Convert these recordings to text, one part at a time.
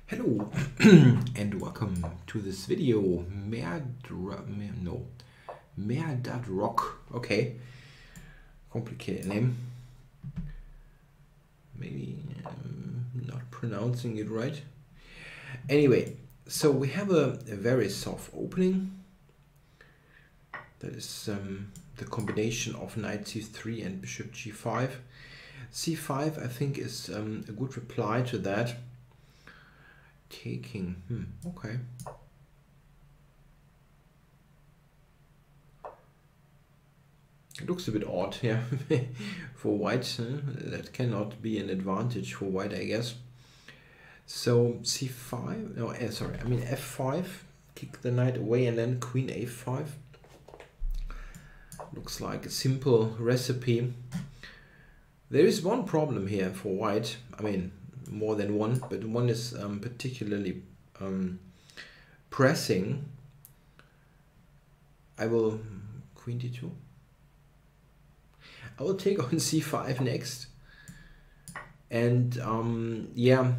Hello and welcome to this video. Mehrdadrokh. Okay, complicated name. Maybe not pronouncing it right. Anyway, so we have a Veresov opening. That is the combination of knight c3 and bishop g5. c5 I think is a good reply to that. Taking, okay. It looks a bit odd here for white. That cannot be an advantage for white, I guess. So c5, no, sorry, I mean f5, kick the knight away and then queen a5. Looks like a simple recipe. There is one problem here for white. I mean, more than one, but one is particularly pressing. I will queen d2. I will take on c5 next. And yeah,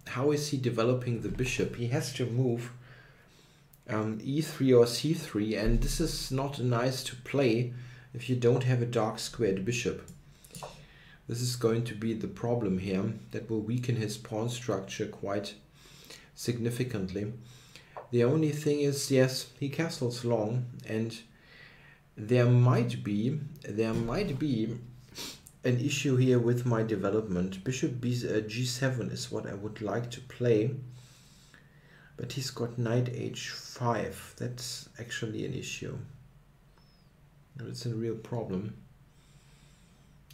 how is he developing the bishop? He has to move e3 or c3, and this is not nice to play if you don't have a dark squared bishop. This is going to be the problem here. That will weaken his pawn structure quite significantly. The only thing is, yes, he castles long, and there might be an issue here with my development. Bishop g7 is what I would like to play, but he's got knight h5. That's actually an issue. It's a real problem.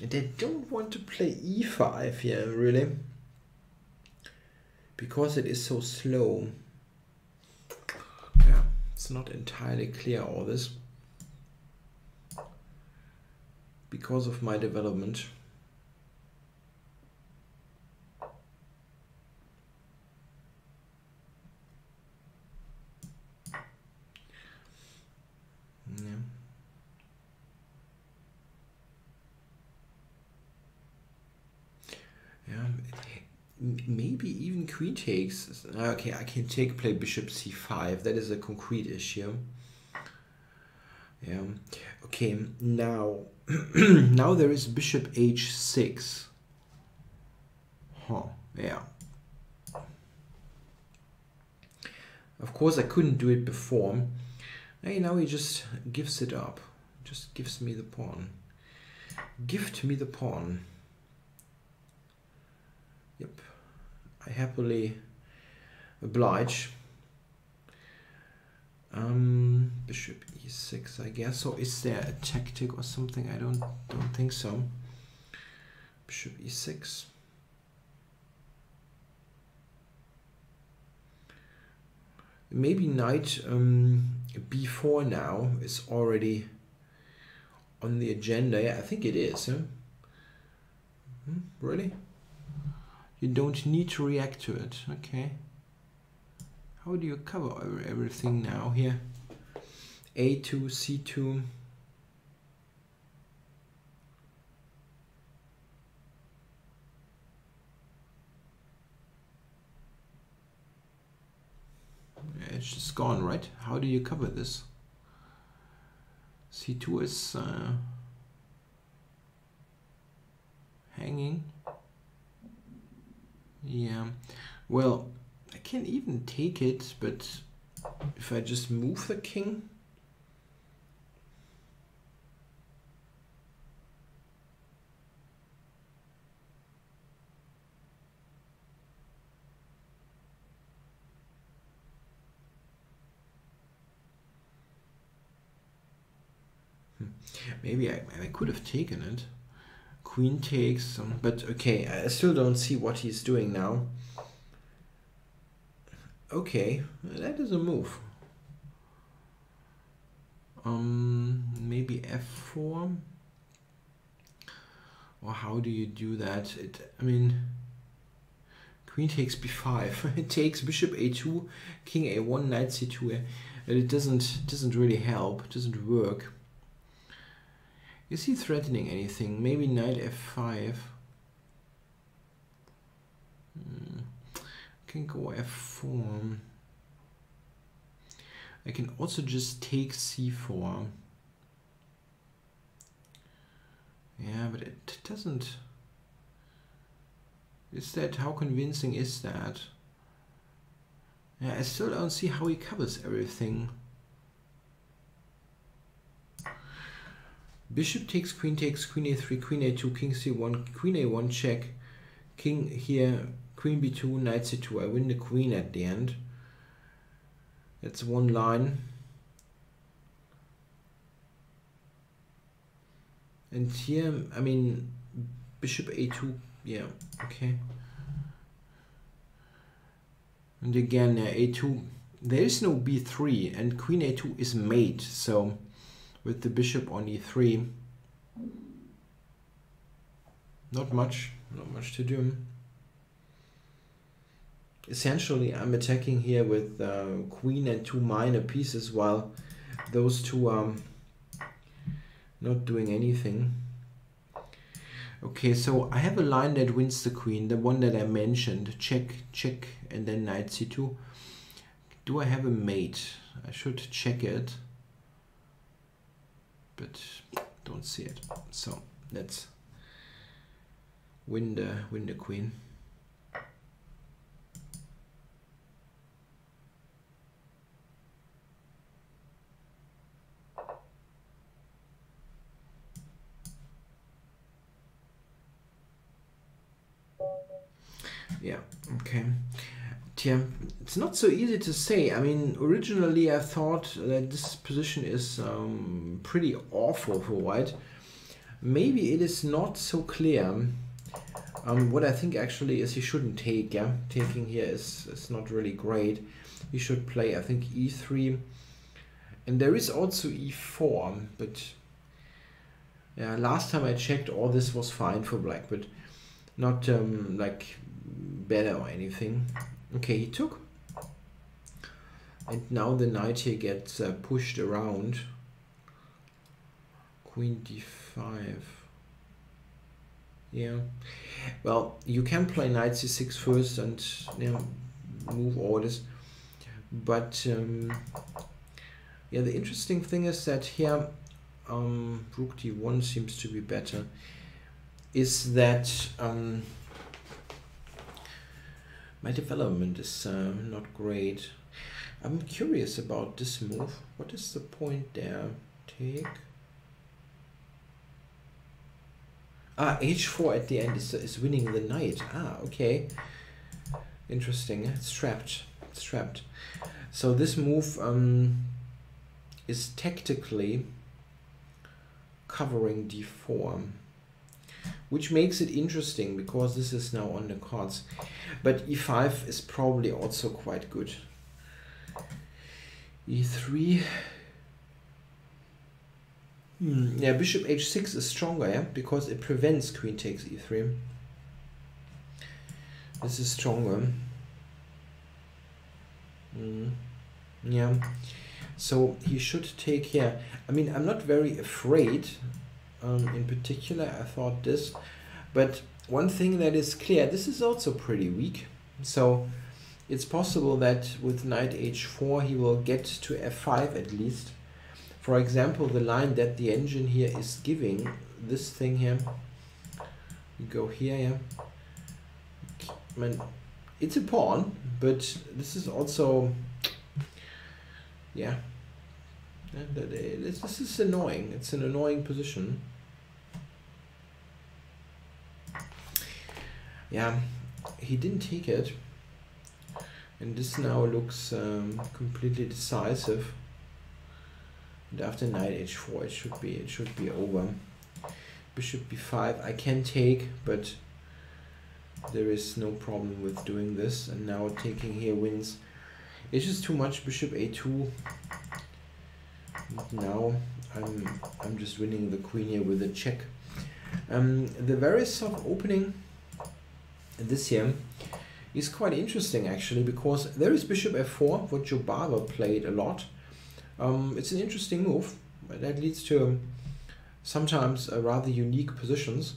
And I don't want to play e5 here, really, because it is so slow. Yeah, it's not entirely clear, all this, because of my development. Yeah. Yeah, maybe even queen takes. Okay, I can play bishop c5. That is a concrete issue. Yeah. Okay, now now there is bishop h6. Huh. Yeah. Of course, I couldn't do it before. Hey, now he just gives it up. Just gives me the pawn. Gift me the pawn. Yep, I happily oblige. Bishop e6, I guess. So is there a tactic or something? I don't think so. Bishop e6. Maybe knight b4 now is already on the agenda. Yeah, I think it is. Huh? Really? You don't need to react to it. Okay. How do you cover everything now here? A2, C2. Yeah, it's just gone, right? How do you cover this? C2 is hanging. Yeah, well, I can even take it, but if I just move the king, maybe I could have taken it. Queen takes, but okay, I still don't see what he's doing now. Okay, that is a move. Maybe f4, or how do you do that? I mean, queen takes b5. It takes bishop a2, king a1, knight c2, and it doesn't really help. It doesn't work. Is he threatening anything? Maybe knight f5. can go f4. I can also just take c4. Yeah, but it doesn't... Is that... How convincing is that? Yeah, I still don't see how he covers everything. Bishop takes queen a3, queen a2, king c1, queen a1 check, king here, queen b2, knight c2. I win the queen at the end. That's one line. And here, I mean, bishop a2, yeah, okay. And again, a2, there is no b3, and queen a2 is mate, so with the bishop on e3, not much to do. Essentially, I'm attacking here with queen and two minor pieces, while those two are not doing anything. Okay, so I have a line that wins the queen, the one that I mentioned, check, check, and then knight c2. Do I have a mate? I should check it, but don't see it. So let's win the queen. Yeah, okay. Yeah, it's not so easy to say. I mean, originally I thought that this position is pretty awful for white. Maybe it is not so clear. What I think actually is he shouldn't take. Yeah, taking here is not really great. He should play, I think, e3. And there is also e4, but yeah, last time I checked, all this was fine for black, but not like better or anything. Okay, he took, and now the knight here gets pushed around. Queen d5. Yeah, well, you can play knight c6 first and move orders, but yeah, the interesting thing is that here rook d1 seems to be better. Is that my development is not great. I'm curious about this move. What is the point there? Take. Ah, h4 at the end is winning the knight. Ah, okay. Interesting. It's trapped. It's trapped. So this move is tactically covering d4, which makes it interesting because this is now on the cards. But e5 is probably also quite good. e3. Yeah, bishop h6 is stronger, yeah, because it prevents queen takes e3. This is stronger. Yeah. So he should take here. I mean, I'm not very afraid. In particular, I thought this, but one thing that is clear, this is also pretty weak. So it's possible that with knight h4 he will get to f5 at least. For example, the line that the engine here is giving, this thing here, we go here, yeah. I mean, it's a pawn, but this is also, yeah. This is annoying. It's an annoying position. Yeah, he didn't take it, and this now looks completely decisive. And after knight h4, it should be over. Bishop b5, I can take, but there is no problem with doing this. And now taking here wins. It's just too much. Bishop a2. Now I'm just winning the queen here with a check. The Veresov opening this here is quite interesting actually, because there is bishop f4, what Joe Barber played a lot. It's an interesting move that leads to sometimes rather unique positions.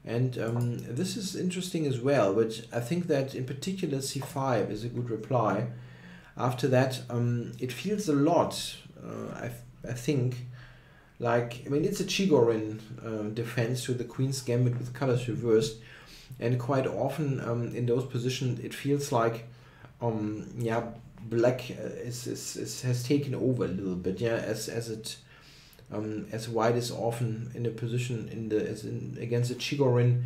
And this is interesting as well, but I think that in particular c5 is a good reply. After that, it feels a lot, I think, like, I mean, it's a Chigorin defense to the Queen's Gambit with colors reversed, and quite often in those positions it feels like, yeah, black has taken over a little bit, yeah, as white is often in a position against a Chigorin.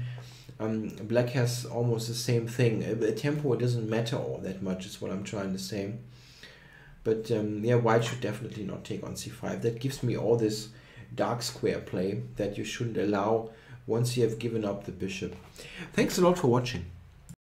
Black has almost the same thing. The tempo doesn't matter all that much, is what I'm trying to say. But yeah, white should definitely not take on c5. That gives me all this dark square play that you shouldn't allow once you have given up the bishop. Thanks a lot for watching.